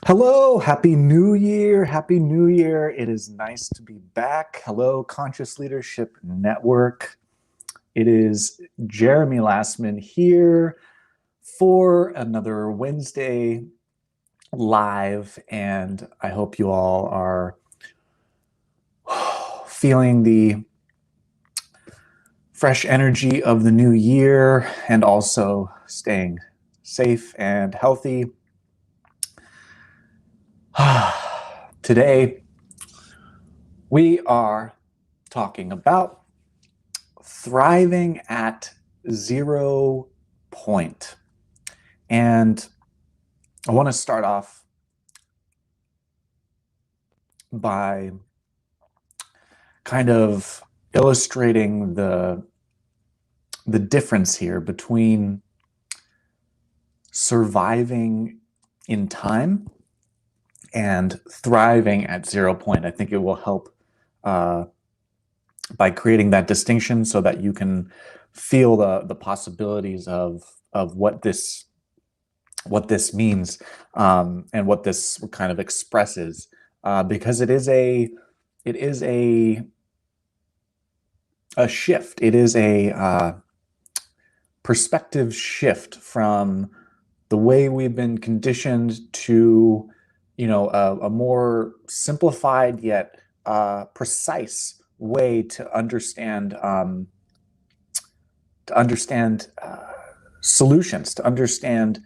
Hello, Happy New Year. Happy New Year. It is nice to be back. Hello, Conscious Leadership Network. It is Jeremy LASMAN here for another Wednesday live, and I hope you all are feeling the fresh energy of the new year and also staying safe and healthy. Today, we are talking about thriving at 0 point. And I want to start off by kind of illustrating the difference here between surviving in time and thriving at 0 point. I think it will help by creating that distinction so that you can feel the possibilities of what this means and what this kind of expresses, because it is a shift. It is a perspective shift from the way we've been conditioned to, a more simplified yet precise way to understand solutions, to understand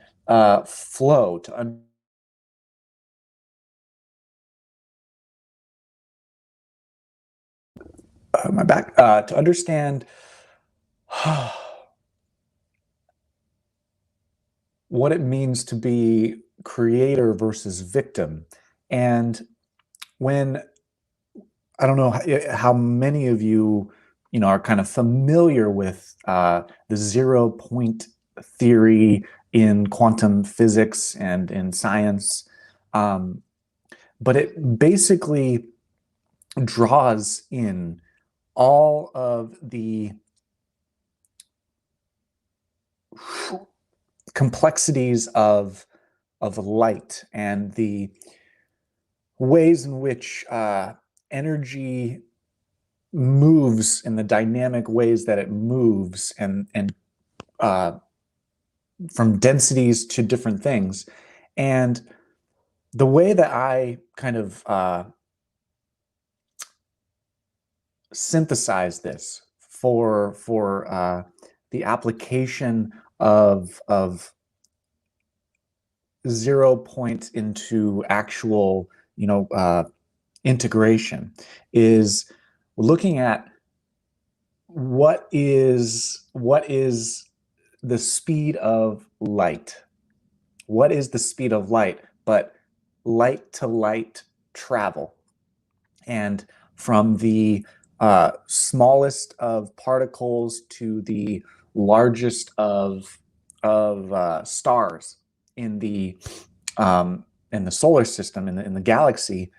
flow, to understand what it means to be creator versus victim. And when, I don't know how many of you, are kind of familiar with the 0 point theory in quantum physics and in science, but it basically draws in all of the complexities of light and the ways in which energy moves in the dynamic ways that it moves, and from densities to different things. And the way that I kind of synthesize this for the application of 0 point into actual, integration is looking at what is the speed of light. What is the speed of light but light to light travel? And from the smallest of particles to the largest of stars in the solar system, in the galaxy,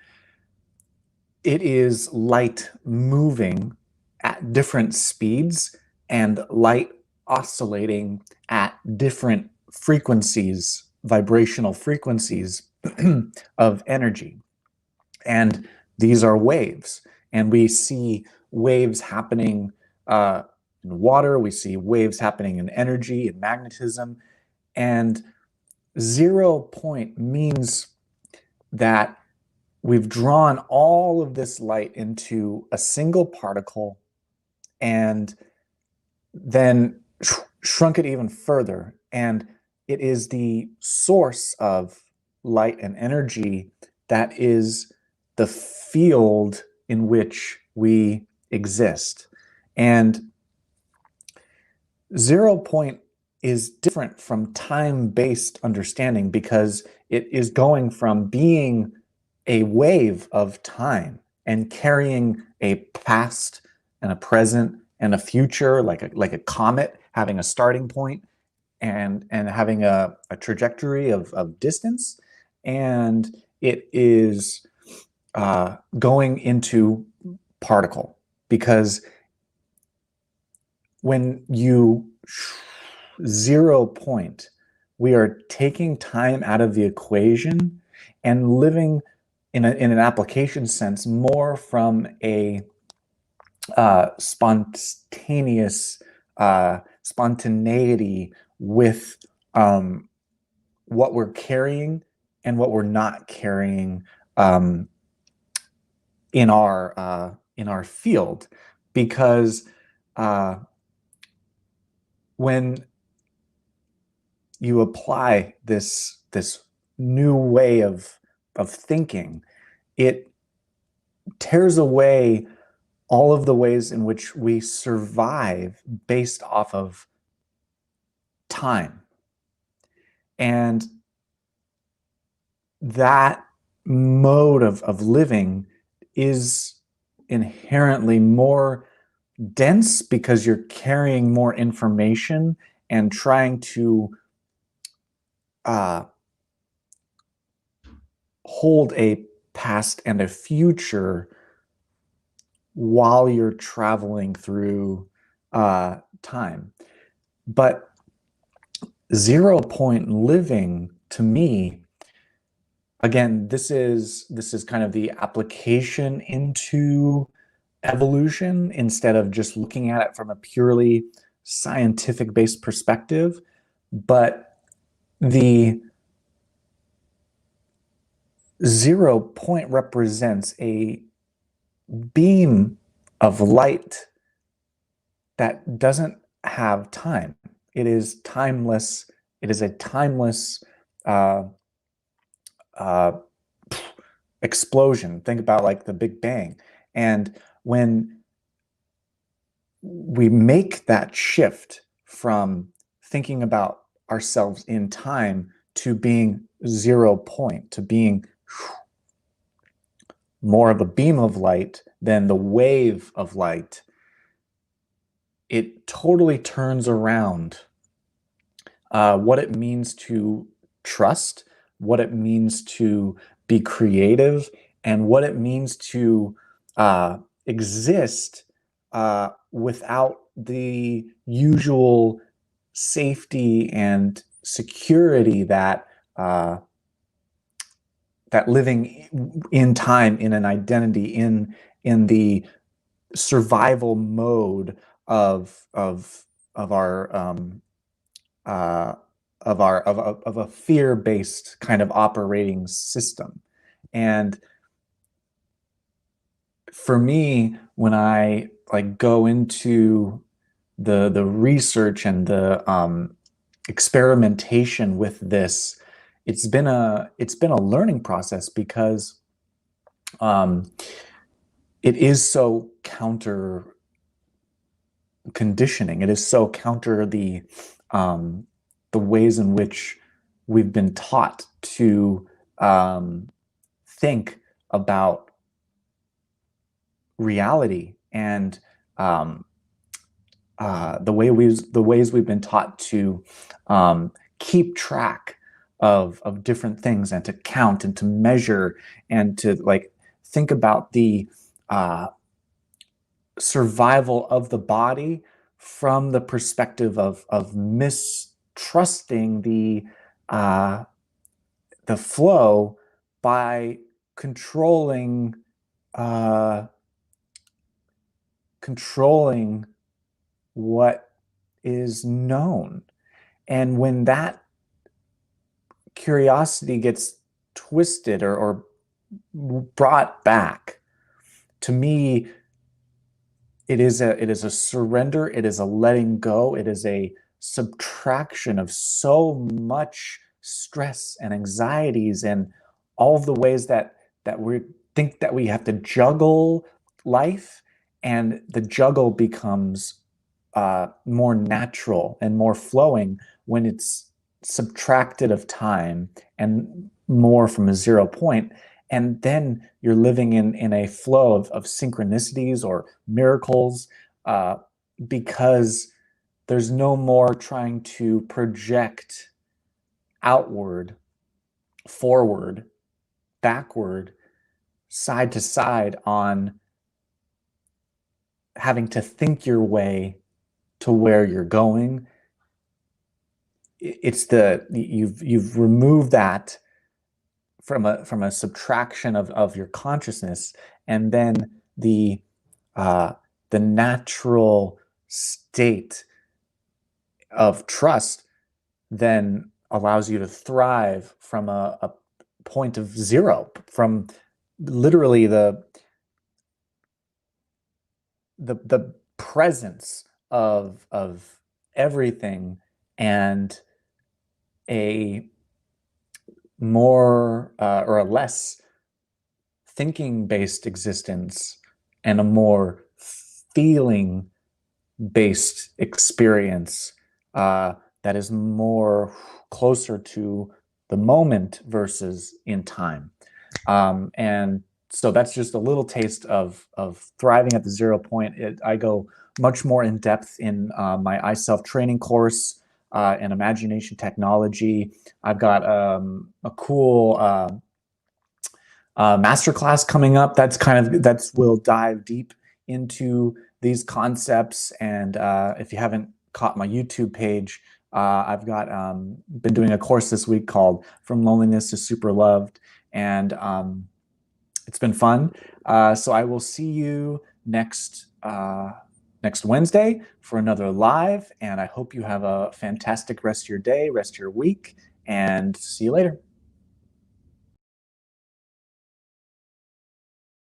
it is light moving at different speeds and light oscillating at different frequencies, vibrational frequencies of energy. And these are waves. And we see waves happening in water, we see waves happening in energy and magnetism. And 0 point means that we've drawn all of this light into a single particle and then shrunk it even further. And it is the source of light and energy that is the field in which we exist. And 0 point is different from time-based understanding because it is going from being a wave of time and carrying a past and a present and a future, like a comet having a starting point and having a trajectory of distance. And it is going into particle, because when you 0 point, we are taking time out of the equation and living in an application sense more from a spontaneous spontaneity with what we're carrying and what we're not carrying in our field, because when you apply this new way of thinking, it tears away all of the ways in which we survive based off of time. And that mode of living is inherently more dense because you're carrying more information and trying to hold a past and a future while you're traveling through time. But 0 point living, to me, again, this is kind of the application into evolution instead of just looking at it from a purely scientific-based perspective. But the 0 point represents a beam of light that doesn't have time. It is timeless. It is a timeless explosion. Think about like the Big Bang. And when we make that shift from thinking about ourselves in time to being 0 point, to being more of a beam of light than the wave of light, it totally turns around what it means to trust, what it means to be creative, and what it means to exist without the usual safety and security that that living in time, in an identity, in the survival mode of our of a fear-based kind of operating system. And for me, when I like go into the research and the experimentation with this, it's been a learning process, because it is so counter conditioning. It is so counter the ways in which we've been taught to think about reality, and the ways we've been taught to keep track of different things, and to count and to measure and to like think about the survival of the body from the perspective of mistrusting the flow by controlling what is known. And when that curiosity gets twisted or brought back, to me, it is a surrender, it is a letting go, it is a subtraction of so much stress and anxieties and all of the ways that we think that we have to juggle life, and the juggle becomes more natural and more flowing when it's subtracted of time and more from a 0 point. And then you're living in a flow of synchronicities or miracles, because there's no more trying to project outward, forward, backward, side to side on having to think your way to where you're going. It's you've removed that from a subtraction of your consciousness, and then the uh, the natural state of trust then allows you to thrive from a point of zero, from literally the presence of everything, and a more or a less thinking based existence, and a more feeling based experience that is more closer to the moment versus in time. And so that's just a little taste of thriving at the 0 point. I go much more in depth in my I Self training course and imagination technology. I've got a cool masterclass coming up. That's will dive deep into these concepts. And if you haven't caught my YouTube page, I've got been doing a course this week called From Loneliness to Super Loved, and it's been fun. So I will see you next Wednesday for another live, and I hope you have a fantastic rest of your day, rest of your week, and see you later.